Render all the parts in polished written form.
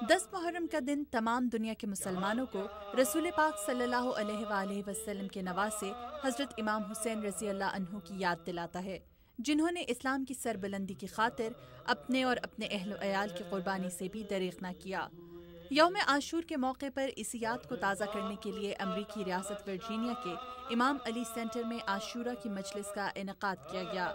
10 محرم کا دن تمام دنیا کے مسلمانوں کو رسول پاک صلی اللہ علیہ وآلہ وسلم کے نواسے حضرت امام حسین رضی اللہ عنہ کی یاد دلاتا ہے، جنہوں نے اسلام کی سربلندی کی خاطر اپنے اور اپنے اہل و عیال کی قربانی سے بھی دریغ نہ کیا۔ یوم عاشور کے موقع پر اس یاد کو تازہ کرنے کے لیے امریکی ریاست ورجینیا کے امام علی سینٹر میں عاشورہ کی مجلس کا انعقاد کیا گیا۔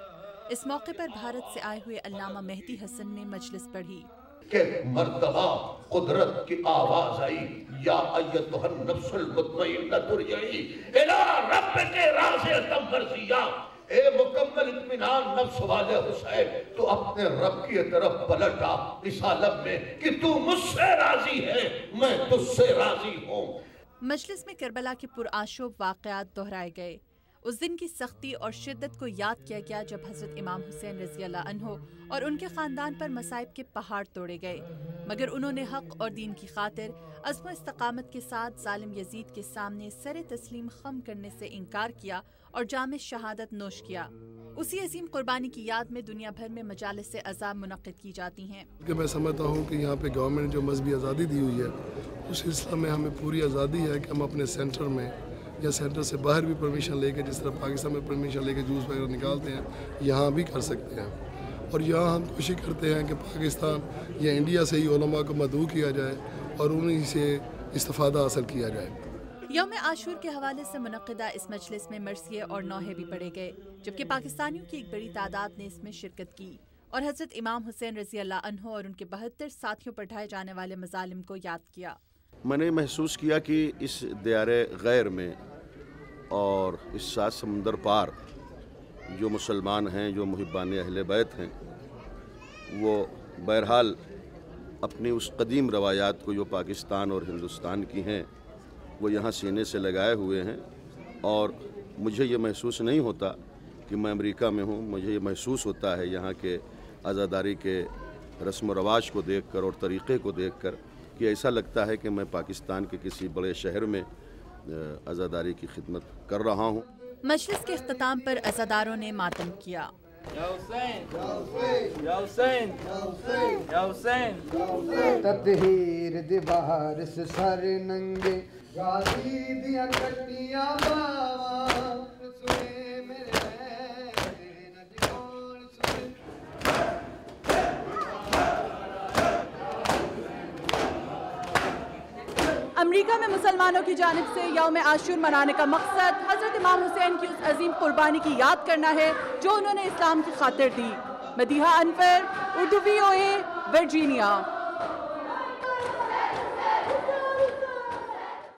اس موقع پر بھارت سے آئے ہوئے علامہ مہدی حسن نے مجلس پڑھی کہ مرتبہ قدرت کی آواز آئی، یا ایتھا النفس المطمئنہ ارجعی الی ربک راضیۃ مرضیہ، اے مکمل اطمینان نفس والے حسین، تو اپنے رب کی طرف پلٹ آ اس عالم میں کہ تو مجھ سے راضی ہے، میں تجھ سے راضی ہوں۔ مجلس میں کربلا کے پرآشوب واقعات دہرائے گئے۔ اس دن کی سختی اور شدت کو یاد کیا گیا جب حضرت امام حسین رضی اللہ عنہ اور ان کے خاندان پر مصائب کے پہاڑ توڑے گئے، مگر انہوں نے حق اور دین کی خاطر عزم و استقامت کے ساتھ ظالم یزید کے سامنے سر تسلیم خم کرنے سے انکار کیا اور جام شہادت نوش کیا۔ اسی عظیم قربانی کی یاد میں دنیا بھر میں مجالس عزا منعقد کی جاتی ہیں۔ کہ میں سمجھتا ہوں کہ یہاں پہ گورنمنٹ جو مذہبی آزادی دی ہوئی ہے، اس سلسلہ میں ہمیں پوری آزادی ہے کہ ہم اپنے سینٹر میں یا سینٹر سے باہر بھی پرمیشن لے کے، جس طرح پاکستان میں پرمیشن لے کے جوس وغیرہ نکالتے ہیں، یہاں بھی کر سکتے ہیں۔ اور یہاں ہم کوشش کرتے ہیں کہ پاکستان یا انڈیا سے ہی علماء کو مدعو کیا جائے اور انہیں سے استفادہ حاصل کیا جائے۔ یوم عاشور کے حوالے سے منعقدہ اس مجلس میں مرثیے اور نوحے بھی پڑھے گئے، جبکہ پاکستانیوں کی ایک بڑی تعداد نے اس میں شرکت کی اور حضرت امام حسین رضی اللہ عنہ اور ان کے 72 ساتھیوں پر ڈھائے جانے والے مظالم کو یاد کیا۔ میں نے محسوس کیا کہ اس دیار غیر میں اور اس سات سمندر پار جو مسلمان ہیں، جو محبان اہل بیت ہیں، وہ بہرحال اپنی اس قدیم روایات کو جو پاکستان اور ہندوستان کی ہیں وہ یہاں سینے سے لگائے ہوئے ہیں، اور مجھے یہ محسوس نہیں ہوتا کہ میں امریکہ میں ہوں۔ مجھے یہ محسوس ہوتا ہے یہاں کے عزاداری کے رسم و رواج کو دیکھ کر اور طریقے کو دیکھ کر کہ ایسا لگتا ہے کہ میں پاکستان کے کسی بڑے شہر میں عزاداری کی خدمت کر رہا ہوں۔ مجلس کے اختتام پر عزاداروں نے ماتم کیا۔ یا حسین، یا حسین، یا حسین، تطہیر دیوار سے سر ننگے، غازی دیا کٹیاں باواں، سنے میرے نہ جگوڑ سنے۔ امریکہ میں مسلمانوں کی جانب سے یوم عاشور منانے کا مقصد حضرت امام حسین کی اس عظیم قربانی کی یاد کرنا ہے جو انہوں نے اسلام کی خاطر دی۔ مدیحہ انور، اردو VOA، ورجینیا۔